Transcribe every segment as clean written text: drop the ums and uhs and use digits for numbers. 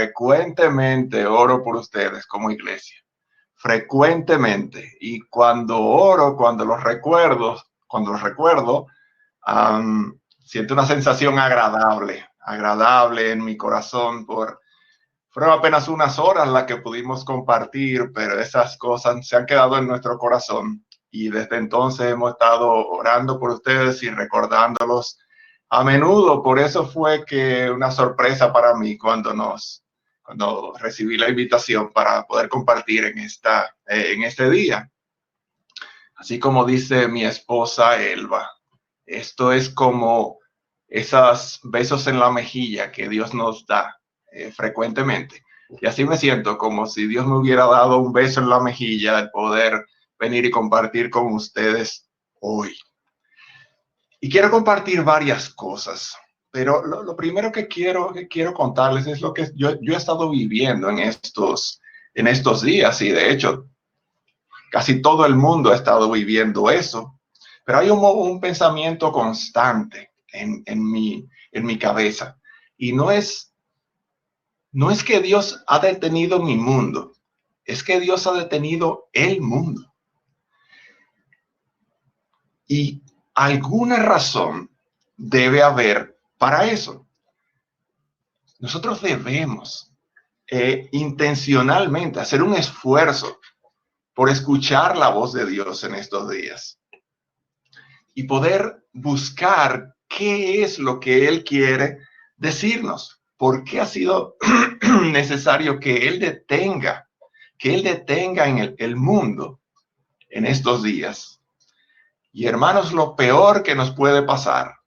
frecuentemente oro por ustedes como iglesia. Frecuentemente. Y cuando oro, cuando los recuerdo, siento una sensación agradable en mi corazón. Fueron apenas unas horas las que pudimos compartir, pero esas cosas se han quedado en nuestro corazón. Y desde entonces hemos estado orando por ustedes y recordándolos a menudo. Por eso fue que una sorpresa para mí cuando recibí la invitación para poder compartir en este día. Así como dice mi esposa Elba, esto es como esos besos en la mejilla que Dios nos da frecuentemente. Y así me siento, como si Dios me hubiera dado un beso en la mejilla de poder venir y compartir con ustedes hoy. Y quiero compartir varias cosas, pero lo primero que quiero contarles es lo que yo he estado viviendo en estos días, y de hecho casi todo el mundo ha estado viviendo eso, pero hay un pensamiento constante en mi cabeza, y no es que Dios ha detenido mi mundo, es que Dios ha detenido el mundo. Y alguna razón debe haber para eso. Nosotros debemos intencionalmente hacer un esfuerzo por escuchar la voz de Dios en estos días y poder buscar qué es lo que Él quiere decirnos. ¿Por qué ha sido necesario que Él detenga en el mundo en estos días? Y hermanos, lo peor que nos puede pasar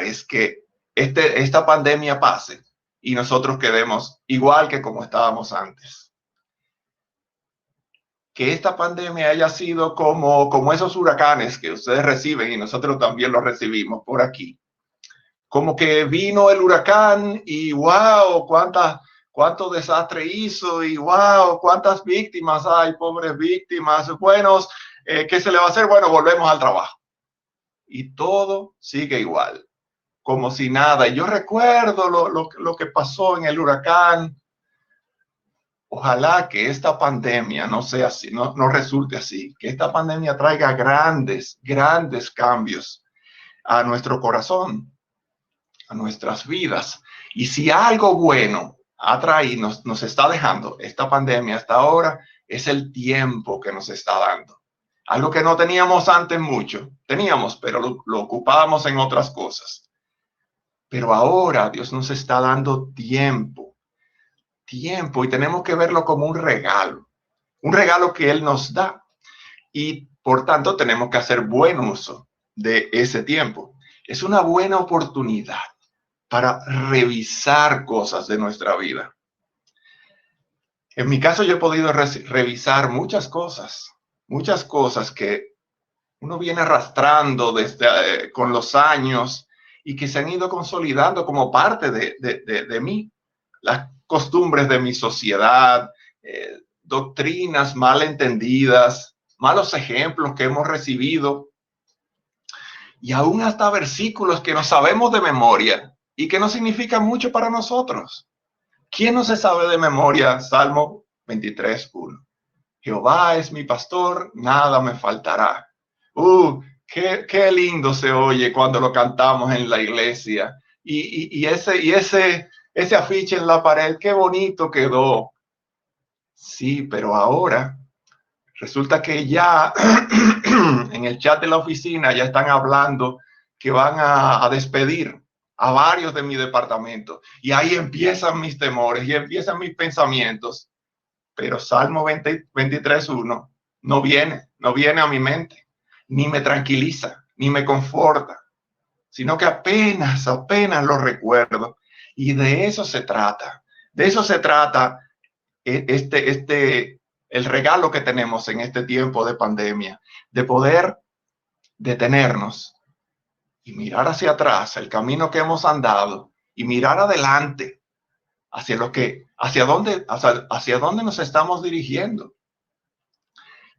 es que esta pandemia pase y nosotros quedemos igual que como estábamos antes. Que esta pandemia haya sido como esos huracanes que ustedes reciben y nosotros también los recibimos por aquí. Como que vino el huracán y wow, cuánto desastre hizo, y wow, cuántas víctimas hay, pobres víctimas. Buenos, ¿qué se le va a hacer? Bueno, volvemos al trabajo. Y todo sigue igual, como si nada. Y yo recuerdo lo que pasó en el huracán. Ojalá que esta pandemia no sea así, no resulte así, que esta pandemia traiga grandes cambios a nuestro corazón, a nuestras vidas. Y si algo bueno nos está dejando esta pandemia hasta ahora, es el tiempo que nos está dando. Algo que no teníamos antes mucho. Teníamos, pero lo ocupábamos en otras cosas. Pero ahora Dios nos está dando tiempo, y tenemos que verlo como un regalo que Él nos da. Y por tanto tenemos que hacer buen uso de ese tiempo. Es una buena oportunidad para revisar cosas de nuestra vida. En mi caso, yo he podido revisar muchas cosas que uno viene arrastrando con los años y que se han ido consolidando como parte de mí. Las costumbres de mi sociedad, doctrinas mal entendidas, malos ejemplos que hemos recibido, y aún hasta versículos que no sabemos de memoria y que no significan mucho para nosotros. ¿Quién no se sabe de memoria Salmo 23:1? Jehová es mi pastor, nada me faltará. Qué lindo se oye cuando lo cantamos en la iglesia. Y ese afiche en la pared, qué bonito quedó. Sí, pero ahora resulta que ya en el chat de la oficina ya están hablando que van a despedir a varios de mi departamento. Y ahí empiezan mis temores y empiezan mis pensamientos. Pero Salmo 23:1 no viene a mi mente, ni me tranquiliza, ni me conforta, sino que apenas lo recuerdo. Y de eso se trata. El regalo que tenemos en este tiempo de pandemia, de poder detenernos y mirar hacia atrás, el camino que hemos andado, y mirar adelante hacia dónde nos estamos dirigiendo,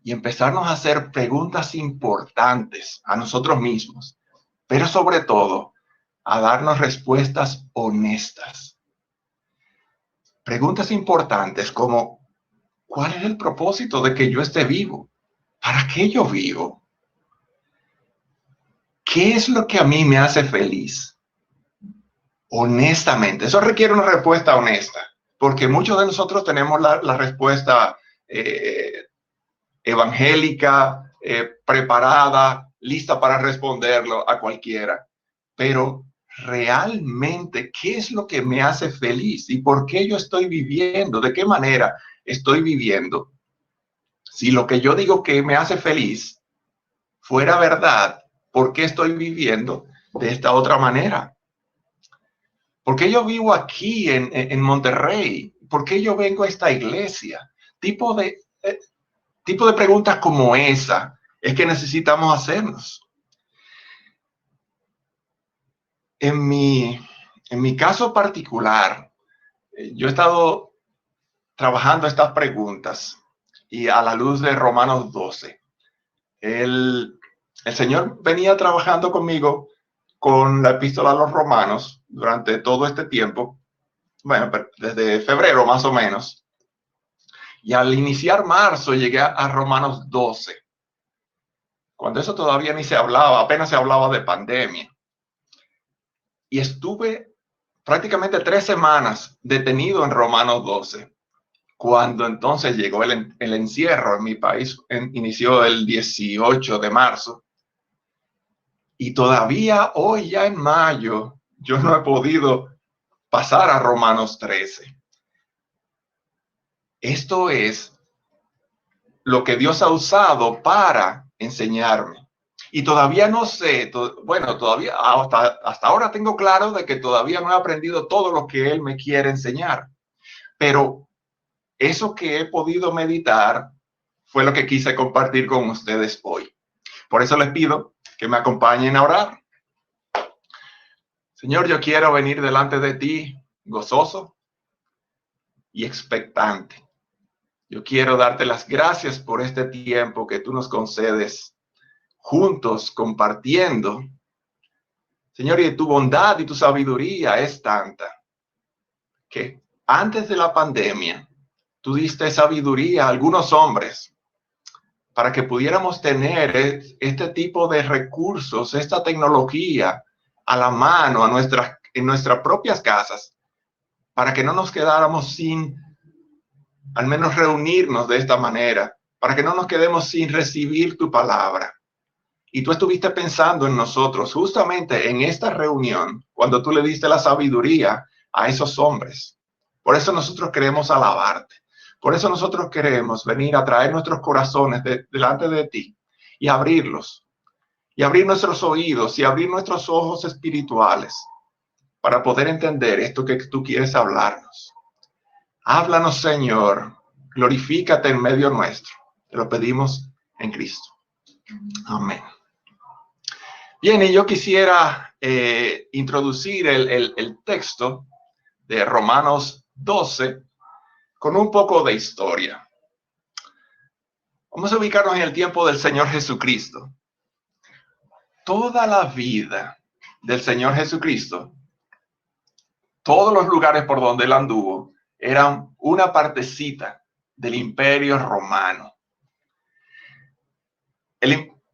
y empezarnos a hacer preguntas importantes a nosotros mismos, pero sobre todo a darnos respuestas honestas. preguntas importantes como, ¿cuál es el propósito de que yo esté vivo? ¿Para qué yo vivo? ¿Qué es lo que a mí me hace feliz? Honestamente, eso requiere una respuesta honesta, porque muchos de nosotros tenemos la respuesta eh, evangélica, preparada, lista para responderlo a cualquiera. Pero realmente, ¿qué es lo que me hace feliz? ¿Y por qué yo estoy viviendo? ¿De qué manera estoy viviendo? Si lo que yo digo que me hace feliz fuera verdad, ¿por qué estoy viviendo de esta otra manera? ¿Por qué yo vivo aquí en Monterrey? ¿Por qué yo vengo a esta iglesia? Tipo de, eh, tipo de preguntas como esa es que necesitamos hacernos. En mi, en mi caso particular, yo he estado trabajando estas preguntas y a la luz de Romanos 12. El Señor venía trabajando conmigo con la epístola a los romanos durante todo este tiempo, bueno, desde febrero más o menos, y al iniciar marzo llegué a Romanos 12, cuando eso todavía ni se hablaba, apenas se hablaba de pandemia. Y estuve prácticamente 3 semanas detenido en Romanos 12, cuando entonces llegó el encierro en mi país, inició el 18 de marzo, y todavía hoy, ya en mayo, yo no he podido pasar a Romanos 13. Esto es lo que Dios ha usado para enseñarme. Y todavía no sé, bueno, todavía hasta ahora tengo claro de que todavía no he aprendido todo lo que Él me quiere enseñar. Pero eso que he podido meditar fue lo que quise compartir con ustedes hoy. Por eso les pido que me acompañen a orar. Señor, yo quiero venir delante de ti gozoso y expectante. Yo quiero darte las gracias por este tiempo que tú nos concedes juntos compartiendo. Señor, y tu bondad y tu sabiduría es tanta que antes de la pandemia tú diste sabiduría a algunos hombres para que pudiéramos tener este tipo de recursos, esta tecnología a la mano en nuestras propias casas, para que no nos quedáramos sin al menos reunirnos de esta manera, para que no nos quedemos sin recibir tu palabra. Y tú estuviste pensando en nosotros justamente en esta reunión, cuando tú le diste la sabiduría a esos hombres. Por eso nosotros queremos alabarte. Por eso nosotros queremos venir a traer nuestros corazones delante de ti y abrirlos, y abrir nuestros oídos y abrir nuestros ojos espirituales para poder entender esto que tú quieres hablarnos. Háblanos, Señor. Glorifícate en medio nuestro. Te lo pedimos en Cristo. Amén. Bien, y yo quisiera introducir el texto de Romanos 12 con un poco de historia. Vamos a ubicarnos en el tiempo del Señor Jesucristo. Toda la vida del Señor Jesucristo, todos los lugares por donde él anduvo, eran una partecita del Imperio Romano.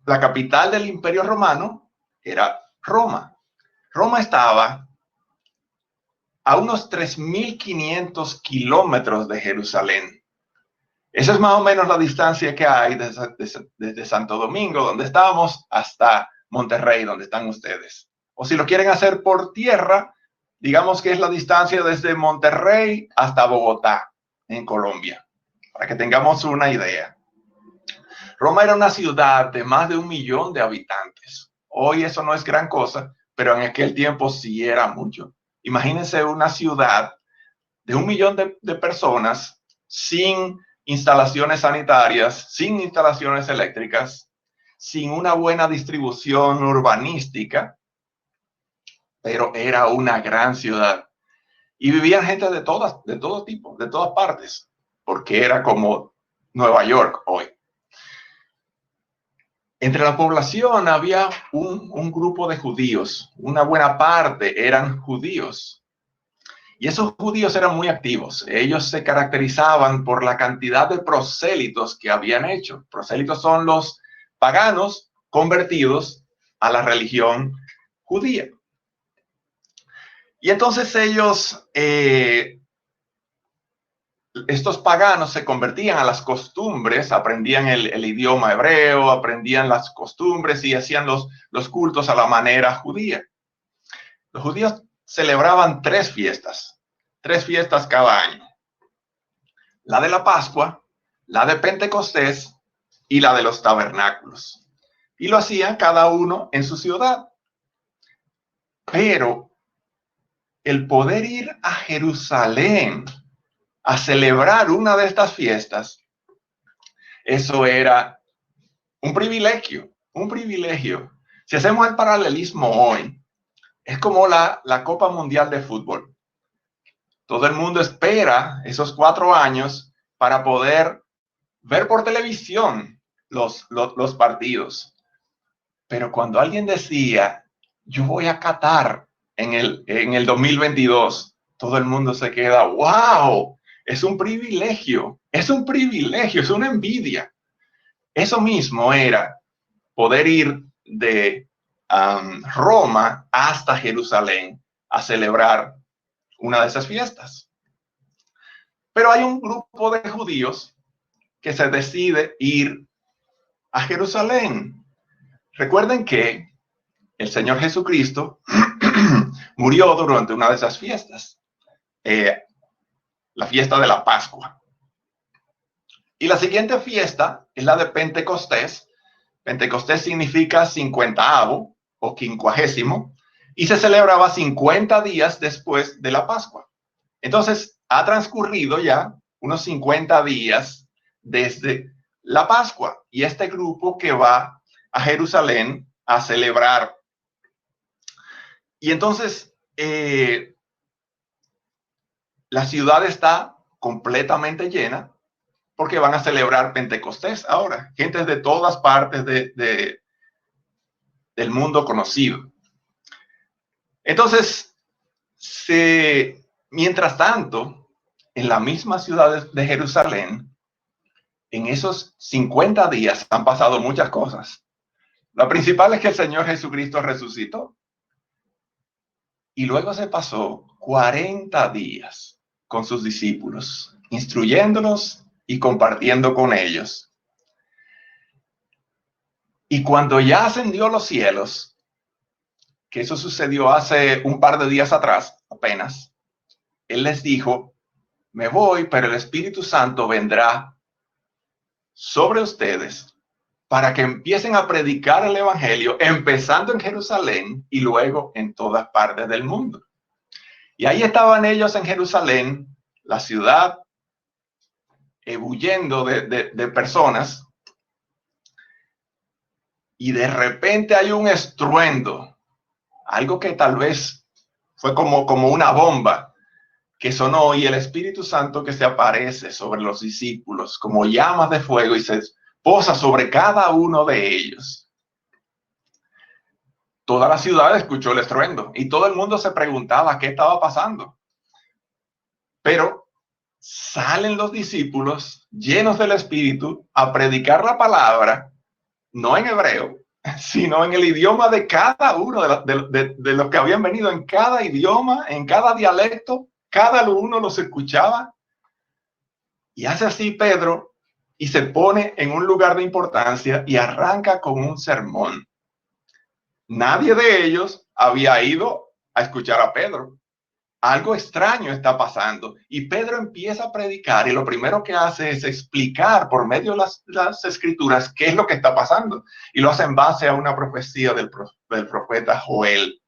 La capital del Imperio Romano era Roma. Roma estaba a unos 3.500 kilómetros de Jerusalén. Esa es más o menos la distancia que hay desde Santo Domingo, donde estábamos, hasta Monterrey, donde están ustedes. O si lo quieren hacer por tierra, digamos que es la distancia desde Monterrey hasta Bogotá, en Colombia, para que tengamos una idea. Roma era una ciudad de más de 1 millón de habitantes. Hoy eso no es gran cosa, pero en aquel tiempo sí era mucho. Imagínense una ciudad de 1 millón de personas sin instalaciones sanitarias, sin instalaciones eléctricas, sin una buena distribución urbanística, pero era una gran ciudad. Y vivían gente de todo tipo, de todas partes, porque era como Nueva York hoy. Entre la población había un grupo de judíos, una buena parte eran judíos. Y esos judíos eran muy activos. Ellos se caracterizaban por la cantidad de prosélitos que habían hecho. Prosélitos son los paganos convertidos a la religión judía. Y entonces ellos, estos paganos se convertían a las costumbres, aprendían el idioma hebreo, aprendían las costumbres y hacían los cultos a la manera judía. Los judíos celebraban tres fiestas cada año. La de la Pascua, la de Pentecostés y la de los tabernáculos. Y lo hacían cada uno en su ciudad. Pero el poder ir a Jerusalén a celebrar una de estas fiestas, eso era un privilegio, un privilegio. Si hacemos el paralelismo hoy, es como la Copa Mundial de Fútbol. Todo el mundo espera esos 4 años para poder ver por televisión los partidos. Pero cuando alguien decía, yo voy a Qatar en el 2022, todo el mundo se queda, wow, es un privilegio, es una envidia. Eso mismo era poder ir de Roma hasta Jerusalén a celebrar una de esas fiestas. Pero hay un grupo de judíos que se decide ir a Jerusalén. Recuerden que el Señor Jesucristo murió durante una de esas fiestas, la fiesta de la Pascua. Y la siguiente fiesta es la de Pentecostés. Pentecostés significa 50avo o 50º, y se celebraba 50 días después de la Pascua. Entonces, ha transcurrido ya unos 50 días desde la Pascua, y este grupo que va a Jerusalén a celebrar. Y entonces, la ciudad está completamente llena porque van a celebrar Pentecostés ahora. Gente de todas partes del mundo conocido. Entonces, mientras tanto, en la misma ciudad de Jerusalén, en esos 50 días han pasado muchas cosas. La principal es que el Señor Jesucristo resucitó. Y luego se pasó 40 días con sus discípulos, instruyéndolos y compartiendo con ellos. Y cuando ya ascendió a los cielos, que eso sucedió hace un par de días atrás, apenas, Él les dijo, me voy, pero el Espíritu Santo vendrá sobre ustedes para que empiecen a predicar el Evangelio, empezando en Jerusalén y luego en todas partes del mundo. Y ahí estaban ellos en Jerusalén, la ciudad, huyendo de personas, y de repente hay un estruendo, algo que tal vez fue como una bomba que sonó, y el Espíritu Santo que se aparece sobre los discípulos como llamas de fuego y se posa sobre cada uno de ellos. Toda la ciudad escuchó el estruendo y todo el mundo se preguntaba qué estaba pasando. Pero salen los discípulos llenos del Espíritu a predicar la palabra, no en hebreo, sino en el idioma de cada uno de los que habían venido, en cada idioma, en cada dialecto, cada uno los escuchaba. Y hace así Pedro y se pone en un lugar de importancia y arranca con un sermón. Nadie de ellos había ido a escuchar a Pedro. Algo extraño está pasando y Pedro empieza a predicar y lo primero que hace es explicar por medio de las escrituras qué es lo que está pasando, y lo hace en base a una profecía del profeta Joel.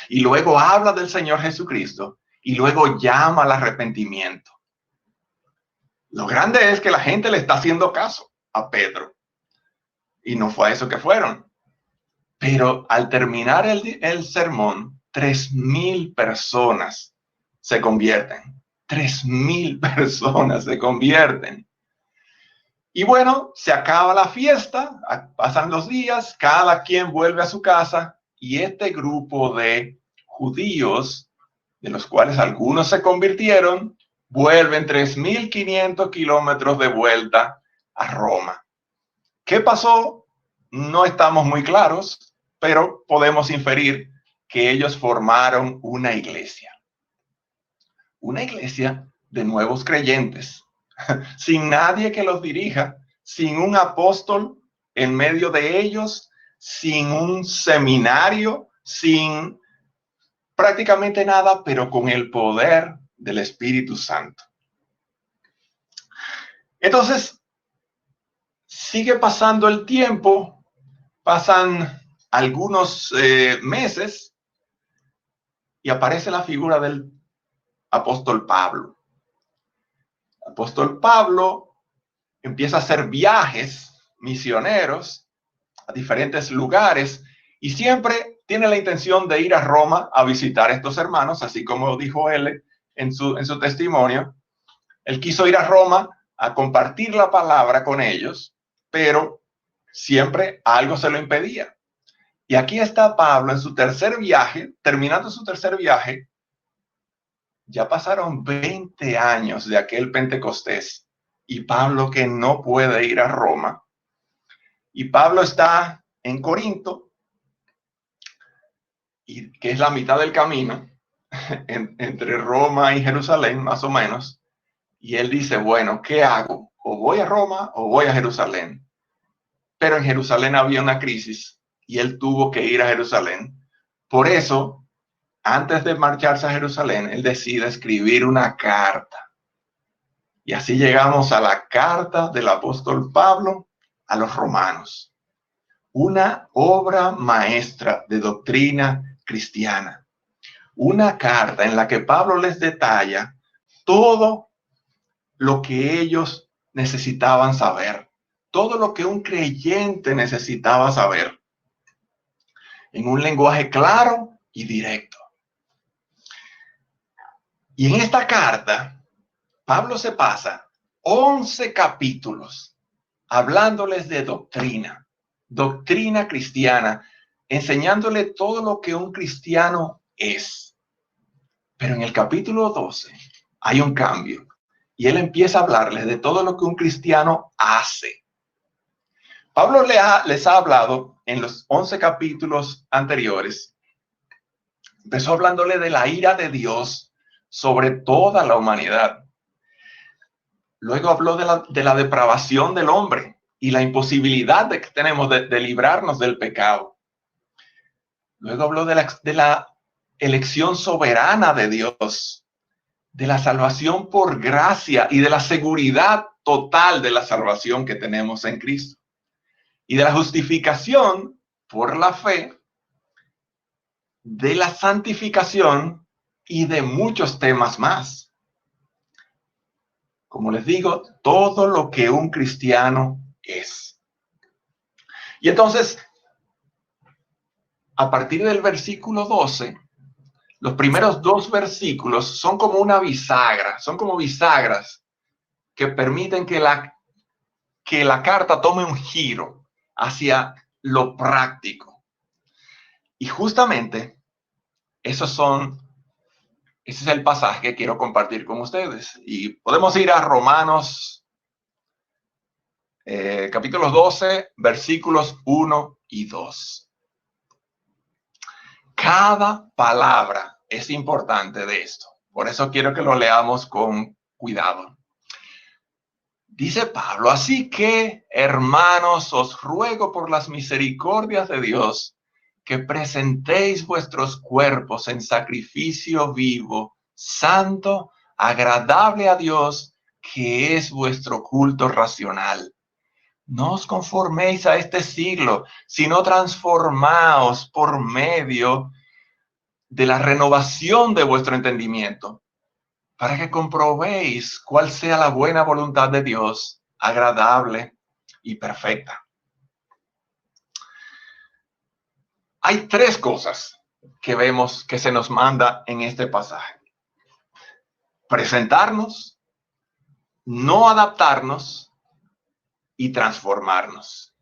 Y luego habla del Señor Jesucristo y luego llama al arrepentimiento. Lo grande es que la gente le está haciendo caso a Pedro y no fue a eso que fueron. Pero al terminar el sermón, 3,000 personas se convierten. 3,000 personas se convierten. Y bueno, se acaba la fiesta, pasan los días, cada quien vuelve a su casa y este grupo de judíos de los cuales algunos se convirtieron, vuelven 3.500 kilómetros de vuelta a Roma. ¿Qué pasó? No estamos muy claros, pero podemos inferir que ellos formaron una iglesia de nuevos creyentes, sin nadie que los dirija, sin un apóstol en medio de ellos, sin un seminario, sin prácticamente nada, pero con el poder del Espíritu Santo. Entonces, sigue pasando el tiempo, pasan algunos meses y aparece la figura del apóstol Pablo. El apóstol Pablo empieza a hacer viajes misioneros a diferentes lugares y siempre tiene la intención de ir a Roma a visitar a estos hermanos, así como dijo él en su testimonio. Él quiso ir a Roma a compartir la palabra con ellos, pero siempre algo se lo impedía. Y aquí está Pablo en su tercer viaje, terminando su tercer viaje. Ya pasaron 20 años de aquel Pentecostés y Pablo que no puede ir a Roma. Y Pablo está en Corinto, y que es la mitad del camino entre Roma y Jerusalén, más o menos. Y él dice, bueno, ¿qué hago? O voy a Roma o voy a Jerusalén. Pero en Jerusalén había una crisis y él tuvo que ir a Jerusalén. Por eso, antes de marcharse a Jerusalén, él decide escribir una carta. Y así llegamos a la carta del apóstol Pablo a los romanos. Una obra maestra de doctrina cristiana. Una carta en la que Pablo les detalla todo lo que ellos necesitaban saber, todo lo que un creyente necesitaba saber, en un lenguaje claro y directo. Y en esta carta, Pablo se pasa 11 capítulos hablándoles de doctrina cristiana, enseñándole todo lo que un cristiano es. Pero en el capítulo 12 hay un cambio y él empieza a hablarles de todo lo que un cristiano hace. Pablo les ha hablado en los 11 capítulos anteriores, empezó hablándole de la ira de Dios sobre toda la humanidad. Luego habló de la depravación del hombre y la imposibilidad que tenemos de librarnos del pecado. Luego habló de la elección soberana de Dios, de la salvación por gracia y de la seguridad total de la salvación que tenemos en Cristo. Y de la justificación por la fe, de la santificación y de muchos temas más. Como les digo, todo lo que un cristiano es. Y entonces, a partir del versículo 12, los primeros 2 versículos son como una bisagra, son como bisagras que permiten que la carta tome un giro hacia lo práctico. Y justamente ese es el pasaje que quiero compartir con ustedes. Y podemos ir a Romanos capítulos 12, versículos 1 y 2. Cada palabra es importante de esto. Por eso quiero que lo leamos con cuidado. Dice Pablo, así que, hermanos, os ruego por las misericordias de Dios que presentéis vuestros cuerpos en sacrificio vivo, santo, agradable a Dios, que es vuestro culto racional. No os conforméis a este siglo, sino transformaos por medio de la renovación de vuestro entendimiento, para que comprobéis cuál sea la buena voluntad de Dios, agradable y perfecta. Hay 3 cosas que vemos que se nos manda en este pasaje: presentarnos, no adaptarnos y transformarnos.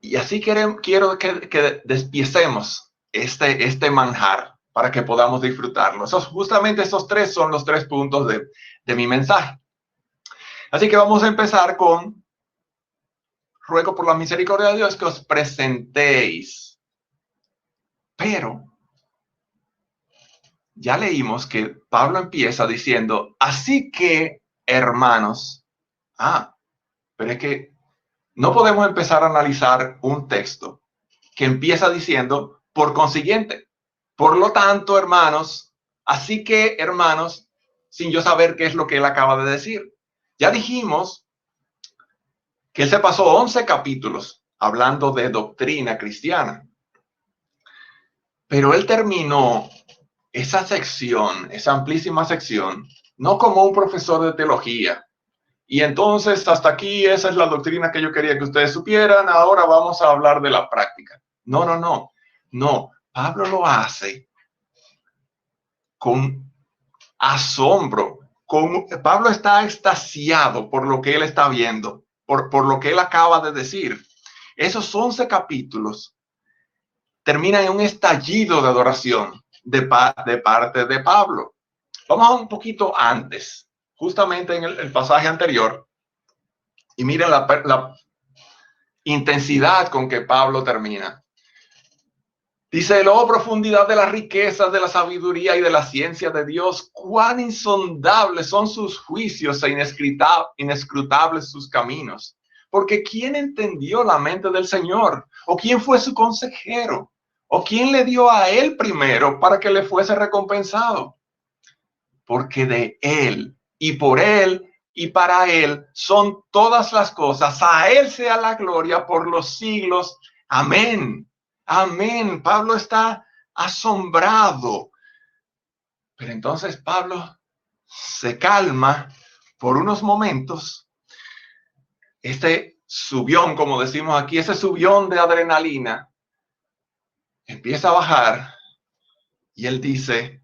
Y así quiero que despiecemos este manjar para que podamos disfrutarlo. Justamente esos tres son los 3 puntos de mi mensaje. Así que vamos a empezar con: ruego por la misericordia de Dios que os presentéis. Pero ya leímos que Pablo empieza diciendo, así que, hermanos. Pero es que no podemos empezar a analizar un texto que empieza diciendo, por consiguiente, por lo tanto, hermanos, así que, hermanos, sin yo saber qué es lo que él acaba de decir. Ya dijimos que él se pasó 11 capítulos hablando de doctrina cristiana, pero él terminó esa sección, esa amplísima sección, no como un profesor de teología. Y entonces, hasta aquí, esa es la doctrina que yo quería que ustedes supieran. Ahora vamos a hablar de la práctica. No. Pablo lo hace con asombro. Pablo está extasiado por lo que él está viendo, por lo que él acaba de decir. Esos 11 capítulos terminan en un estallido de adoración de parte de Pablo. Vamos a un poquito antes, justamente en el pasaje anterior, y miren la intensidad con que Pablo termina. Dice, oh profundidad de las riquezas, de la sabiduría y de la ciencia de Dios, cuán insondables son sus juicios e inescrutables sus caminos. Porque ¿quién entendió la mente del Señor? ¿O quién fue su consejero? ¿O quién le dio a él primero para que le fuese recompensado? Porque de él y por él y para él son todas las cosas. A él sea la gloria por los siglos. Amén. Amén. Pablo está asombrado. Pero entonces Pablo se calma por unos momentos. Este subión, como decimos aquí, ese subión de adrenalina empieza a bajar y él dice,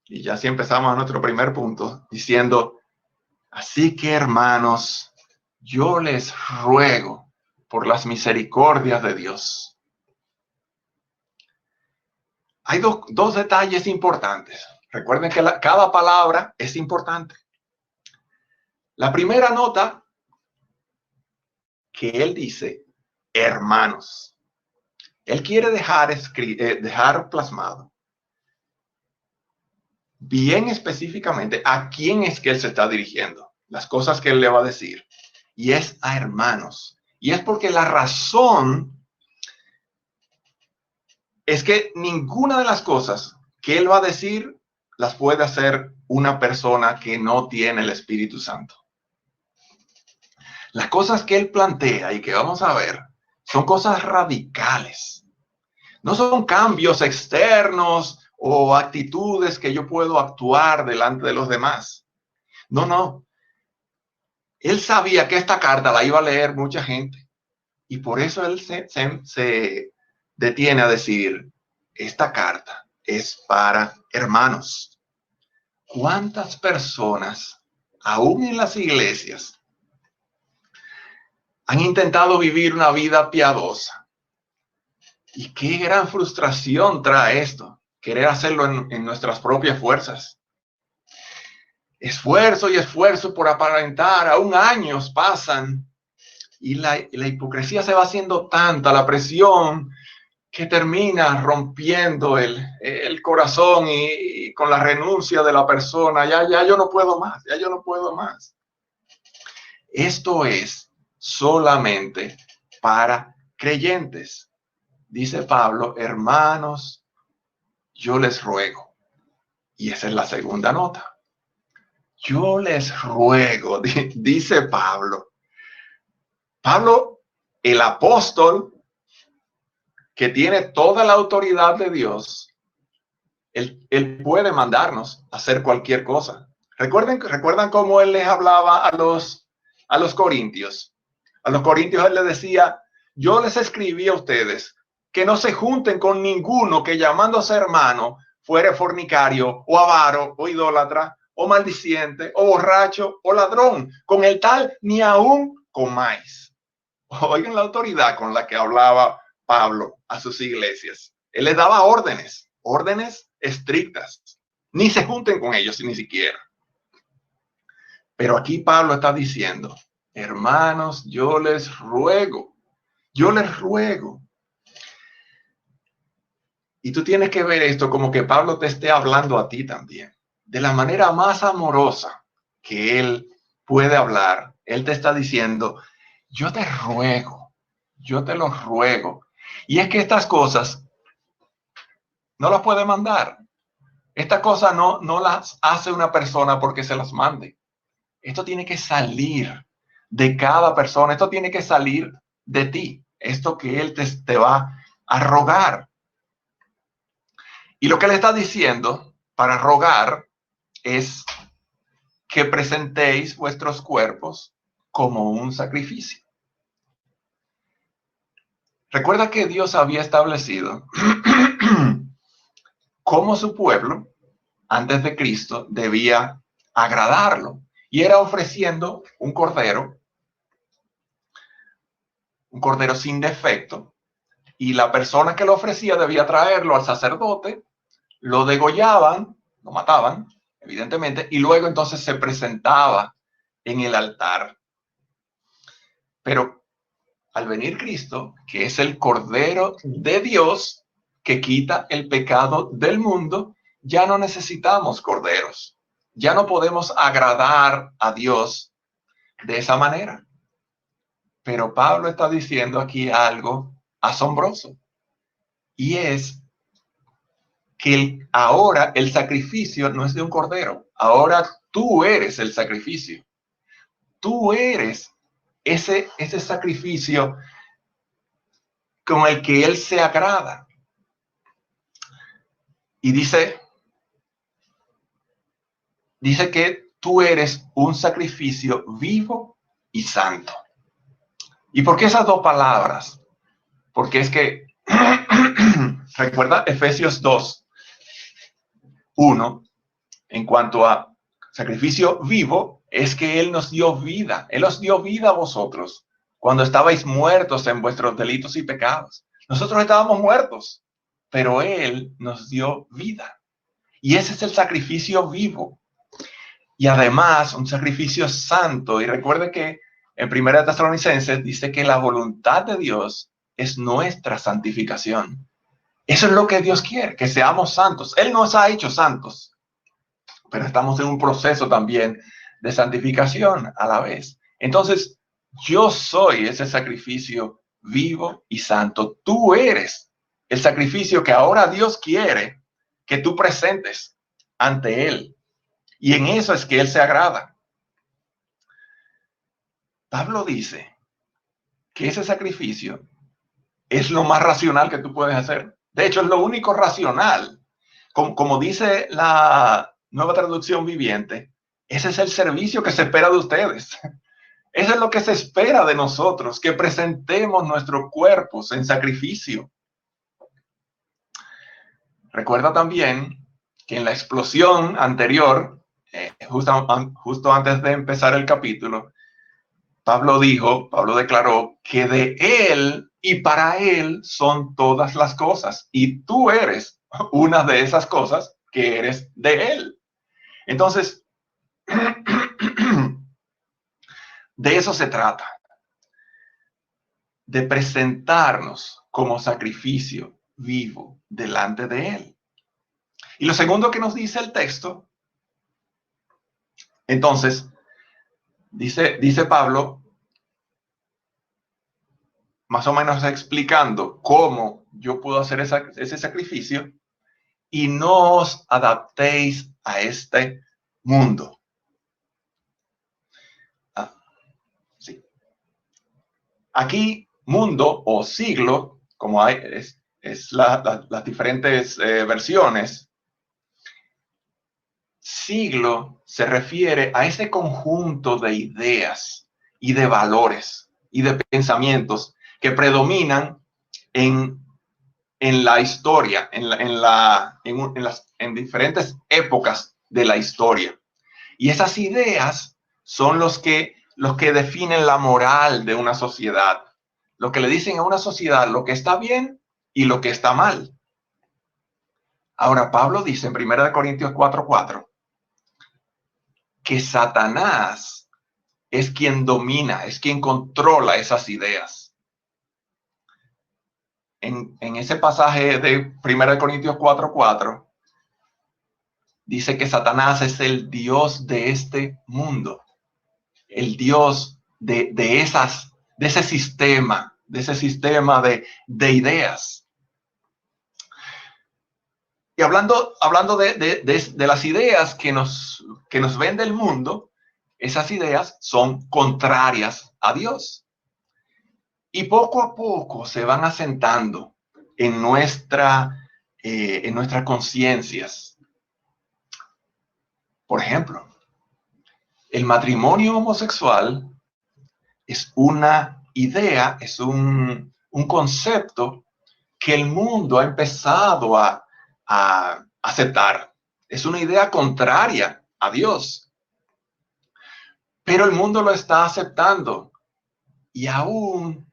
y ya así empezamos a nuestro primer punto, diciendo, así que, hermanos, yo les ruego por las misericordias de Dios. Hay dos detalles importantes. Recuerden que cada palabra es importante. La primera nota que él dice, hermanos. Él quiere dejar plasmado bien específicamente a quién es que él se está dirigiendo, las cosas que él le va a decir. Y es a hermanos. Y es porque la razón es que ninguna de las cosas que él va a decir las puede hacer una persona que no tiene el Espíritu Santo. Las cosas que él plantea y que vamos a ver son cosas radicales. No son cambios externos o actitudes que yo puedo actuar delante de los demás. No. Él sabía que esta carta la iba a leer mucha gente y por eso él se detiene a decir, esta carta es para hermanos. ¿Cuántas personas, aún en las iglesias, han intentado vivir una vida piadosa? Y qué gran frustración trae esto, querer hacerlo en nuestras propias fuerzas. Esfuerzo y esfuerzo por aparentar, aún años pasan y la hipocresía se va haciendo tanta, la presión, que termina rompiendo el corazón y con la renuncia de la persona. Ya yo no puedo más. Esto es solamente para creyentes. Dice Pablo, hermanos, yo les ruego. Y esa es la segunda nota. Yo les ruego, dice Pablo. Pablo, el apóstol, que tiene toda la autoridad de Dios, él puede mandarnos a hacer cualquier cosa. ¿Recuerdan cómo él les hablaba a los corintios? A los corintios él les decía, yo les escribí a ustedes que no se junten con ninguno que llamándose hermano fuere fornicario o avaro o idólatra o maldiciente o borracho o ladrón. Con el tal ni aún comáis. Oigan la autoridad con la que hablaba Pablo a sus iglesias. Él les daba órdenes, órdenes estrictas. Ni se junten con ellos ni siquiera. Pero aquí Pablo está diciendo, hermanos, yo les ruego. Y tú tienes que ver esto como que Pablo te esté hablando a ti también. De la manera más amorosa que él puede hablar, él te está diciendo, yo te lo ruego. Y es que estas cosas no las puede mandar. Estas cosas no las hace una persona porque se las mande. Esto tiene que salir de cada persona. Esto tiene que salir de ti. Esto que él te va a rogar. Y lo que le está diciendo para rogar es que presentéis vuestros cuerpos como un sacrificio. Recuerda que Dios había establecido cómo su pueblo, antes de Cristo, debía agradarlo. Y era ofreciendo un cordero sin defecto. Y la persona que lo ofrecía debía traerlo al sacerdote, lo degollaban, lo mataban, evidentemente, y luego entonces se presentaba en el altar. Pero al venir Cristo, que es el Cordero de Dios que quita el pecado del mundo, ya no necesitamos corderos. Ya no podemos agradar a Dios de esa manera. Pero Pablo está diciendo aquí algo asombroso. Y es que ahora el sacrificio no es de un cordero. Ahora tú eres el sacrificio. Tú eres ese sacrificio con el que él se agrada. Y dice que tú eres un sacrificio vivo y santo. ¿Y por qué esas dos palabras? Porque es que, recuerda Efesios 2:1, en cuanto a sacrificio vivo, es que Él nos dio vida. Él os dio vida a vosotros cuando estabais muertos en vuestros delitos y pecados. Nosotros estábamos muertos, pero Él nos dio vida. Y ese es el sacrificio vivo. Y además, un sacrificio santo. Y recuerde que en 1 Tesalonicenses dice que la voluntad de Dios es nuestra santificación. Eso es lo que Dios quiere, que seamos santos. Él nos ha hecho santos, pero estamos en un proceso también de santificación a la vez. Entonces, yo soy ese sacrificio vivo y santo. Tú eres el sacrificio que ahora Dios quiere que tú presentes ante Él. Y en eso es que Él se agrada. Pablo dice que ese sacrificio es lo más racional que tú puedes hacer. De hecho, es lo único racional. Como dice la Nueva Traducción Viviente, ese es el servicio que se espera de ustedes. Eso es lo que se espera de nosotros, que presentemos nuestros cuerpos en sacrificio. Recuerda también que en la explosión anterior, justo antes de empezar el capítulo, Pablo declaró que de Él y para Él son todas las cosas. Y tú eres una de esas cosas que eres de Él. Entonces, de eso se trata. De presentarnos como sacrificio vivo delante de Él. Y lo segundo que nos dice el texto, entonces, dice Pablo, más o menos explicando cómo yo puedo hacer ese sacrificio, y no os adaptéis a este mundo. Sí. Aquí, mundo o siglo, como hay, es las diferentes versiones. Siglo se refiere a ese conjunto de ideas y de valores y de pensamientos que predominan en la historia, en diferentes épocas de la historia. Y esas ideas son los que definen la moral de una sociedad, lo que le dicen a una sociedad lo que está bien y lo que está mal. Ahora, Pablo dice en 1 Corintios 4:4 que Satanás es quien domina, es quien controla esas ideas. En ese pasaje de 1 Corintios 4:4 dice que Satanás es el Dios de este mundo, el Dios de ese sistema de ideas. Y hablando de las ideas que nos vende el mundo, esas ideas son contrarias a Dios. Y poco a poco se van asentando en nuestras conciencias. Por ejemplo, el matrimonio homosexual es una idea, es un concepto que el mundo ha empezado a aceptar. Es una idea contraria a Dios. Pero el mundo lo está aceptando. Y aún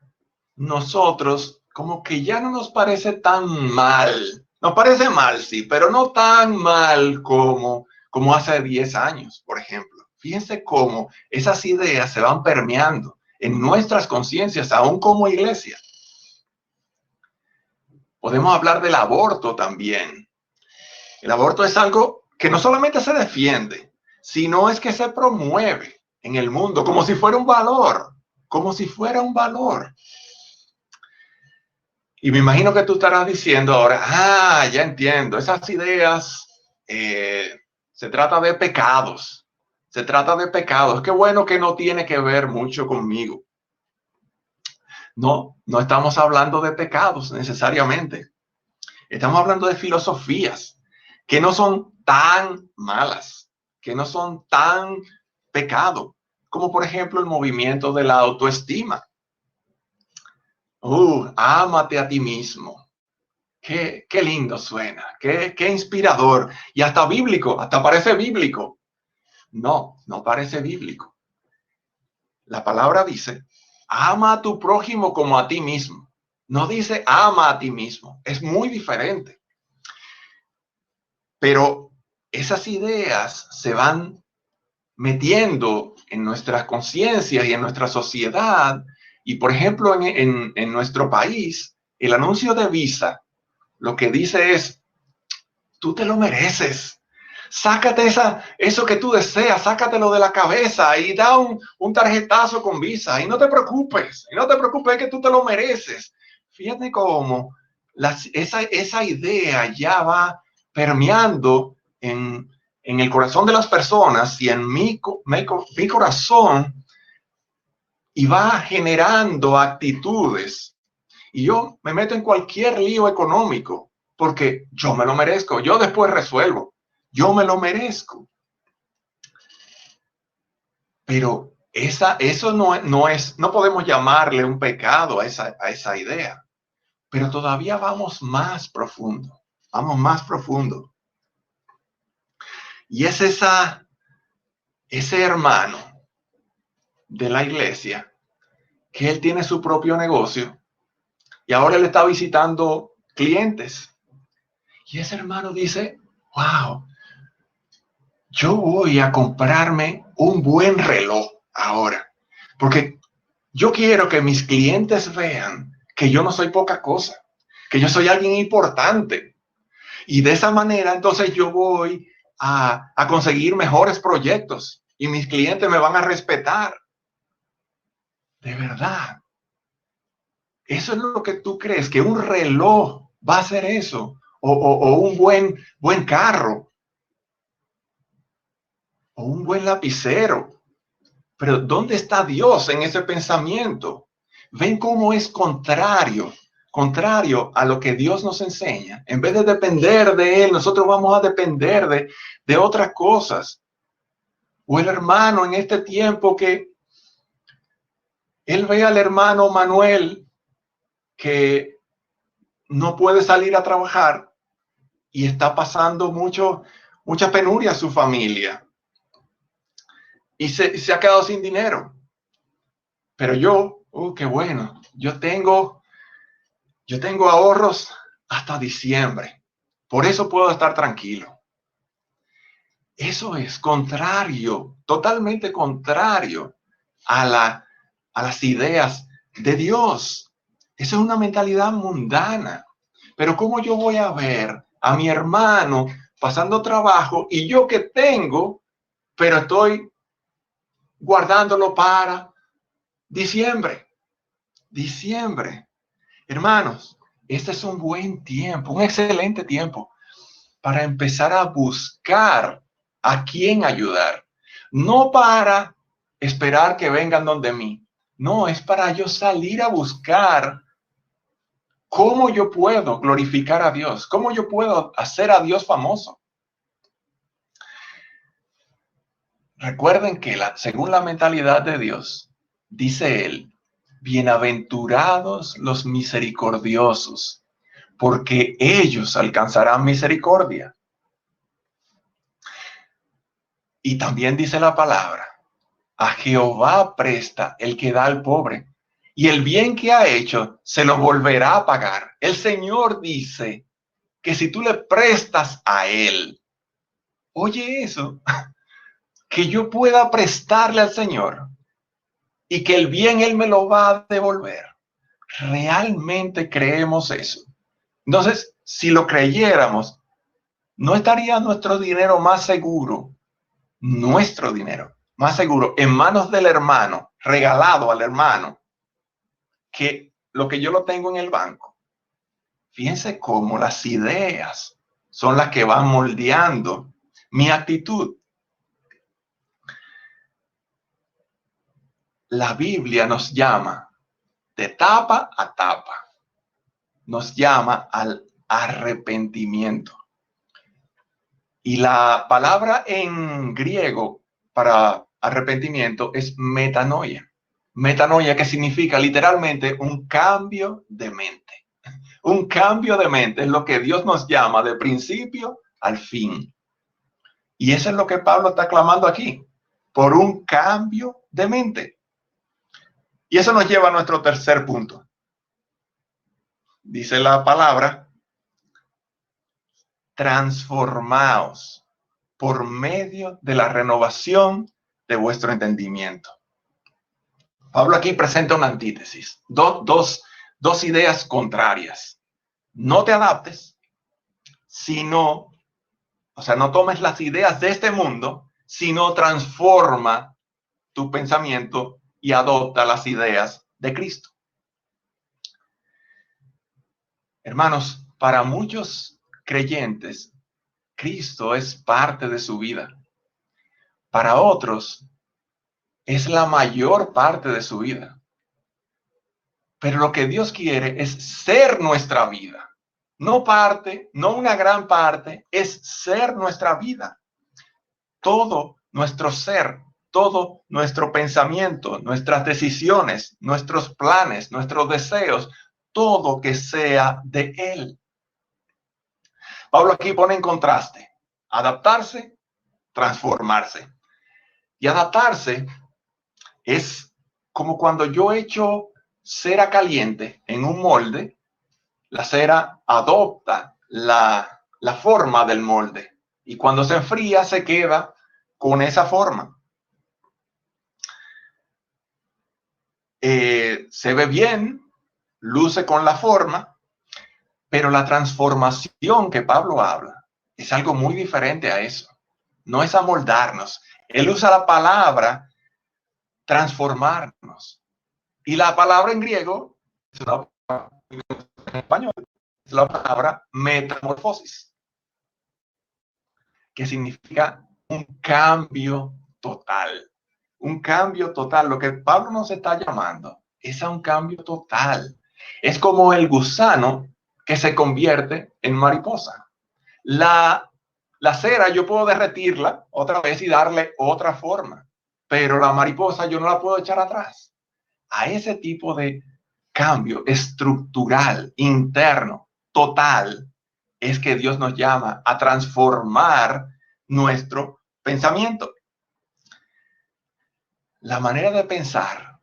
nosotros, como que ya no nos parece tan mal. Nos parece mal, sí, pero no tan mal como hace 10 años, por ejemplo. Fíjense cómo esas ideas se van permeando en nuestras conciencias, aún como iglesia. Podemos hablar del aborto también. El aborto es algo que no solamente se defiende, sino es que se promueve en el mundo como si fuera un valor, como si fuera un valor. Y me imagino que tú estarás diciendo ahora, ya entiendo, esas ideas, se trata de pecados, se trata de pecados. Qué bueno que no tiene que ver mucho conmigo. No, no estamos hablando de pecados necesariamente. Estamos hablando de filosofías que no son tan malas, que no son tan pecado, como por ejemplo el movimiento de la autoestima. Ámate a ti mismo. Qué lindo suena, qué inspirador. Y hasta bíblico, hasta parece bíblico. No, no parece bíblico. La palabra dice, ama a tu prójimo como a ti mismo. No dice ama a ti mismo. Es muy diferente. Pero esas ideas se van metiendo en nuestras conciencias y en nuestra sociedad. Y por ejemplo, en nuestro país, el anuncio de Visa lo que dice es, tú te lo mereces. Sácate eso que tú deseas, sácatelo de la cabeza y da un tarjetazo con Visa. Y no te preocupes, que tú te lo mereces. Fíjate cómo esa idea ya va permeando en el corazón de las personas y en mi corazón, y va generando actitudes. Y yo me meto en cualquier lío económico porque yo me lo merezco. Yo después resuelvo. Yo me lo merezco. Pero eso no podemos llamarle un pecado a esa idea. Pero todavía vamos más profundo. Vamos más profundo. Y es ese hermano de la iglesia que él tiene su propio negocio y ahora él está visitando clientes. Y ese hermano dice, wow, yo voy a comprarme un buen reloj ahora, porque yo quiero que mis clientes vean que yo no soy poca cosa, que yo soy alguien importante. Y de esa manera, entonces yo voy a conseguir mejores proyectos y mis clientes me van a respetar. De verdad. Eso es lo que tú crees, que un reloj va a hacer eso, o un buen carro, o un buen lapicero. Pero ¿dónde está Dios en ese pensamiento? Ven cómo es contrario a lo que Dios nos enseña. En vez de depender de Él, nosotros vamos a depender de otras cosas. O el hermano en este tiempo que él ve al hermano Manuel que no puede salir a trabajar y está pasando mucha penuria a su familia. Y se ha quedado sin dinero. Pero yo, qué bueno, yo tengo ahorros hasta diciembre. Por eso puedo estar tranquilo. Eso es contrario, totalmente contrario a las ideas de Dios. Esa es una mentalidad mundana. Pero ¿cómo yo voy a ver a mi hermano pasando trabajo y yo que tengo, pero estoy guardándolo para diciembre? Diciembre. Hermanos, este es un buen tiempo, un excelente tiempo para empezar a buscar a quién ayudar. No para esperar que vengan donde mí. No, es para yo salir a buscar cómo yo puedo glorificar a Dios, cómo yo puedo hacer a Dios famoso. Recuerden que según la mentalidad de Dios, dice él, bienaventurados los misericordiosos, porque ellos alcanzarán misericordia. Y también dice la palabra, a Jehová presta el que da al pobre, y el bien que ha hecho se lo volverá a pagar. El Señor dice que si tú le prestas a él, oye eso, que yo pueda prestarle al Señor y que el bien él me lo va a devolver. ¿Realmente creemos eso? Entonces, si lo creyéramos, ¿no estaría nuestro dinero más seguro? Nuestro dinero más seguro en manos del hermano, regalado al hermano, que lo que yo lo tengo en el banco. Fíjense cómo las ideas son las que van moldeando mi actitud. La Biblia nos llama de tapa a tapa, nos llama al arrepentimiento. Y la palabra en griego para arrepentimiento es metanoia. Metanoia, que significa literalmente un cambio de mente. Un cambio de mente es lo que Dios nos llama de principio al fin. Y eso es lo que Pablo está clamando aquí, por un cambio de mente. Y eso nos lleva a nuestro tercer punto. Dice la palabra, transformaos por medio de la renovación de vuestro entendimiento. Pablo aquí presenta una antítesis, dos ideas contrarias. No te adaptes, sino, o sea, no tomes las ideas de este mundo, sino transforma tu pensamiento y adopta las ideas de Cristo. Hermanos, para muchos creyentes, Cristo es parte de su vida. Para otros, es la mayor parte de su vida. Pero lo que Dios quiere es ser nuestra vida. No parte, no una gran parte, es ser nuestra vida. Todo nuestro ser, todo nuestro pensamiento, nuestras decisiones, nuestros planes, nuestros deseos, todo que sea de Él. Pablo aquí pone en contraste, adaptarse, transformarse. Y adaptarse es como cuando yo echo cera caliente en un molde, la cera adopta la forma del molde y cuando se enfría se queda con esa forma. Se ve bien, luce con la forma, pero la transformación que Pablo habla es algo muy diferente a eso. No es amoldarnos. Él usa la palabra transformarnos. Y la palabra en griego es una palabra en español, es la palabra metamorfosis, que significa un cambio total. Un cambio total. Lo que Pablo nos está llamando es a un cambio total. Es como el gusano que se convierte en mariposa. La cera yo puedo derretirla otra vez y darle otra forma, pero la mariposa yo no la puedo echar atrás. A ese tipo de cambio estructural, interno, total, es que Dios nos llama a transformar nuestro pensamiento. La manera de pensar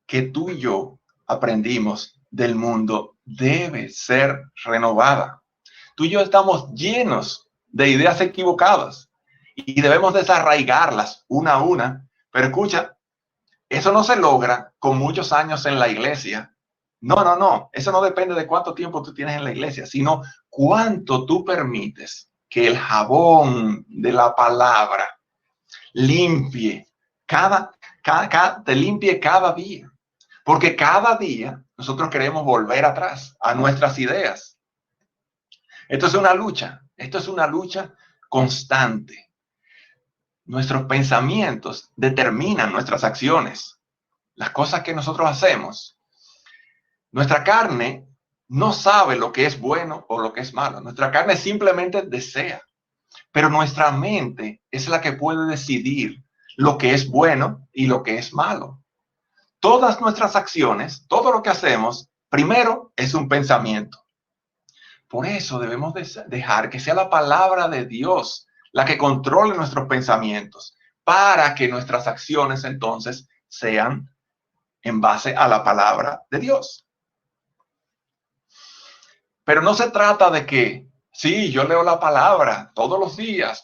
que tú y yo aprendimos del mundo debe ser renovada. Tú y yo estamos llenos de ideas equivocadas y debemos desarraigarlas una a una. Pero escucha, eso no se logra con muchos años en la iglesia. No, no, no. Eso no depende de cuánto tiempo tú tienes en la iglesia, sino cuánto tú permites que el jabón de la palabra limpie te limpie cada día. Porque cada día nosotros queremos volver atrás a nuestras ideas. Esto es una lucha constante. Nuestros pensamientos determinan nuestras acciones, las cosas que nosotros hacemos. Nuestra carne no sabe lo que es bueno o lo que es malo. Nuestra carne simplemente desea, pero nuestra mente es la que puede decidir lo que es bueno y lo que es malo. Todas nuestras acciones, todo lo que hacemos, primero es un pensamiento. Por eso debemos dejar que sea la palabra de Dios la que controle nuestros pensamientos, para que nuestras acciones entonces sean en base a la palabra de Dios. Pero no se trata de que, sí, yo leo la palabra todos los días,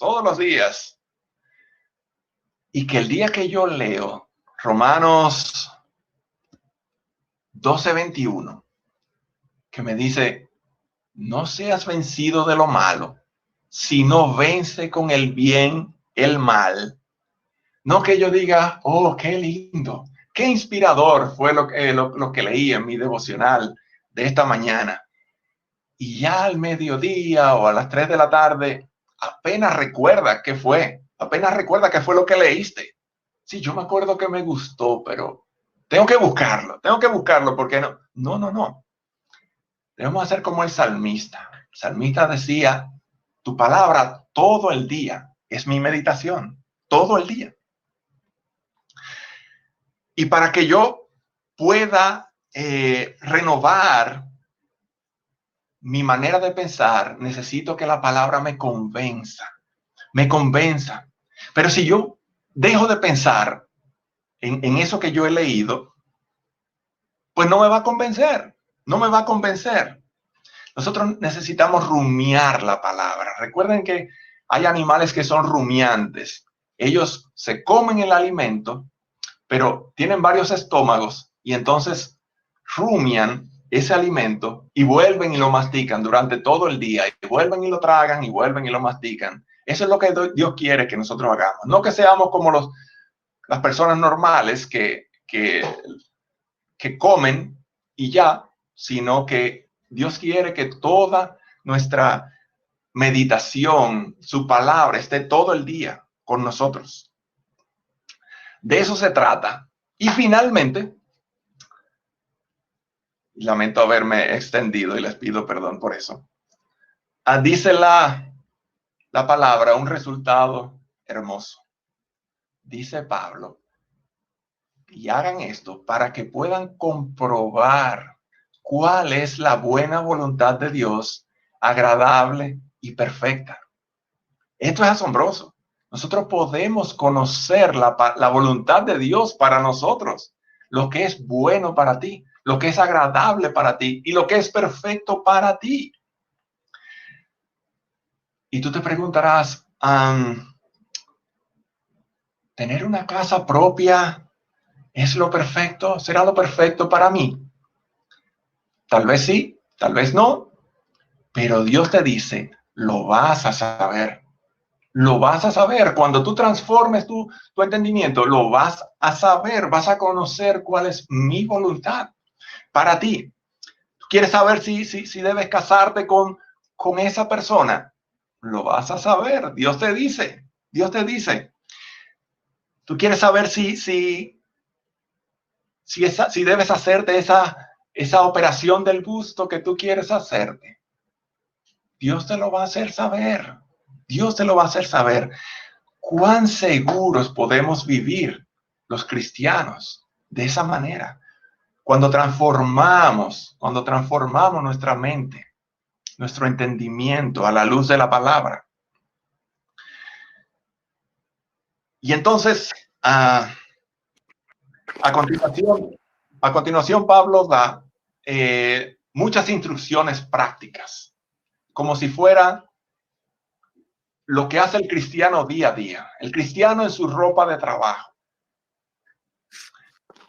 y que el día que yo leo Romanos 12:21, que me dice, no seas vencido de lo malo, sino vence con el bien el mal. No que yo diga, oh, qué lindo, qué inspirador fue lo que leí en mi devocional de esta mañana. Y ya al mediodía o a las 3 de la tarde, apenas recuerda qué fue lo que leíste. Sí, yo me acuerdo que me gustó, pero tengo que buscarlo, porque no. No, no, no. Debemos hacer como el salmista. El salmista decía, tu palabra todo el día es mi meditación, todo el día. Y para que yo pueda renovar mi manera de pensar, necesito que la palabra me convenza. Pero si yo dejo de pensar en eso que yo he leído, pues no me va a convencer. Nosotros necesitamos rumiar la palabra. Recuerden que hay animales que son rumiantes. Ellos se comen el alimento, pero tienen varios estómagos y entonces rumian ese alimento y vuelven y lo mastican durante todo el día, y vuelven y lo tragan y vuelven y lo mastican. Eso es lo que Dios quiere que nosotros hagamos. No que seamos como las personas normales que comen y ya, sino que Dios quiere que toda nuestra meditación, su palabra, esté todo el día con nosotros. De eso se trata. Y finalmente, lamento haberme extendido y les pido perdón por eso. Dice la palabra un resultado hermoso. Dice Pablo, y hagan esto para que puedan comprobar cuál es la buena voluntad de Dios, agradable y perfecta. Esto es asombroso. Nosotros podemos conocer la voluntad de Dios para nosotros, lo que es bueno para ti, lo que es agradable para ti y lo que es perfecto para ti. Y tú te preguntarás, ¿tener una casa propia es lo perfecto? ¿Será lo perfecto para mí? Tal vez sí, tal vez no, pero Dios te dice, lo vas a saber. Lo vas a saber. Cuando tú transformes tu entendimiento, lo vas a saber, vas a conocer cuál es mi voluntad para ti. ¿Tú quieres saber si debes casarte con esa persona? Lo vas a saber. Dios te dice. ¿Tú quieres saber si debes hacerte esa operación del busto que tú quieres hacerte? Dios te lo va a hacer saber. Dios te lo va a hacer saber. ¿Cuán seguros podemos vivir los cristianos de esa manera? Cuando transformamos nuestra mente, nuestro entendimiento a la luz de la palabra. Y entonces, a continuación, Pablo da muchas instrucciones prácticas como si fuera lo que hace el cristiano día a día. El cristiano en su ropa de trabajo.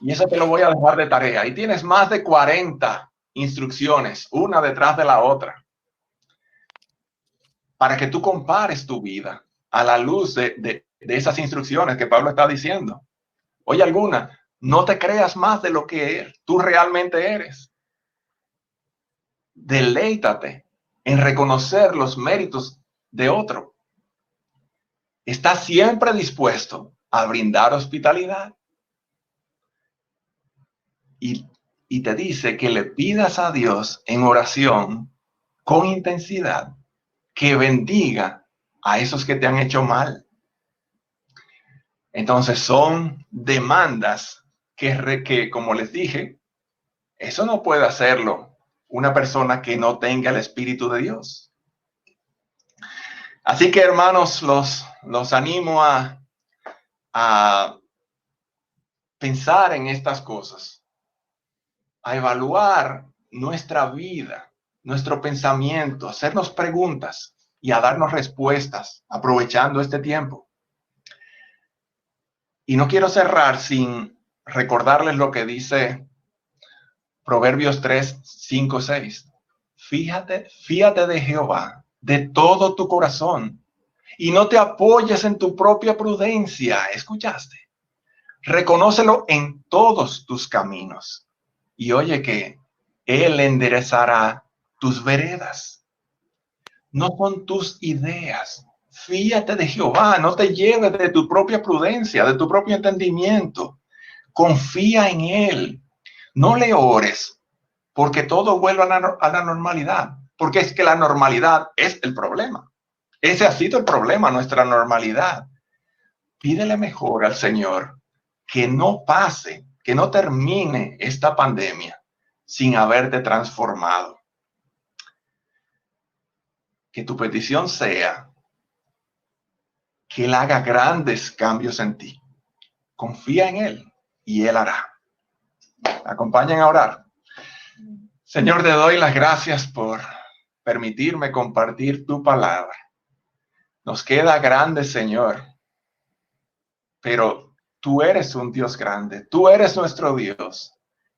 Y eso te lo voy a dejar de tarea. Y tienes más de 40 instrucciones, una detrás de la otra, para que tú compares tu vida a la luz de esas instrucciones que Pablo está diciendo. Oye, alguna, no te creas más de lo que tú realmente eres. Deleítate en reconocer los méritos de otro. Está siempre dispuesto a brindar hospitalidad. Y te dice que le pidas a Dios en oración con intensidad que bendiga a esos que te han hecho mal. Entonces son demandas que, como les dije, eso no puede hacerlo una persona que no tenga el Espíritu de Dios. Así que, hermanos, los animo a pensar en estas cosas, a evaluar nuestra vida, nuestro pensamiento, hacernos preguntas y a darnos respuestas aprovechando este tiempo. Y no quiero cerrar sin recordarles lo que dice Proverbios 3, 5, 6. Fíjate de Jehová de todo tu corazón y no te apoyes en tu propia prudencia. ¿Escuchaste? Reconócelo en todos tus caminos. Y oye que Él enderezará tus veredas. No son tus ideas. Fíjate de Jehová, no te lleves de tu propia prudencia, de tu propio entendimiento. Confía en Él. No le ores porque todo vuelve a la normalidad. Porque es que la normalidad es el problema. Ese ha sido el problema, nuestra normalidad. Pídele mejor al Señor que no pase, que no termine esta pandemia sin haberte transformado. Que tu petición sea que Él haga grandes cambios en ti. Confía en Él y Él hará. Acompañen a orar. Señor, te doy las gracias por permitirme compartir tu palabra. Nos queda grande, Señor, pero tú eres un Dios grande. Tú eres nuestro Dios.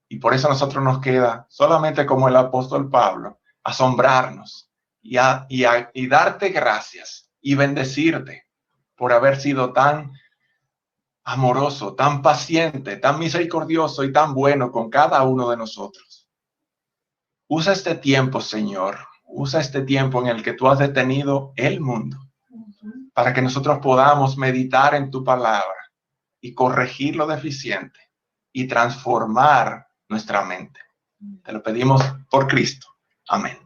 Y por eso a nosotros nos queda, solamente como el apóstol Pablo, asombrarnos y darte gracias y bendecirte por haber sido tan amoroso, tan paciente, tan misericordioso y tan bueno con cada uno de nosotros. Usa este tiempo, Señor, usa este tiempo en el que tú has detenido el mundo para que nosotros podamos meditar en tu palabra y corregir lo deficiente y transformar nuestra mente. Te lo pedimos por Cristo. Amén.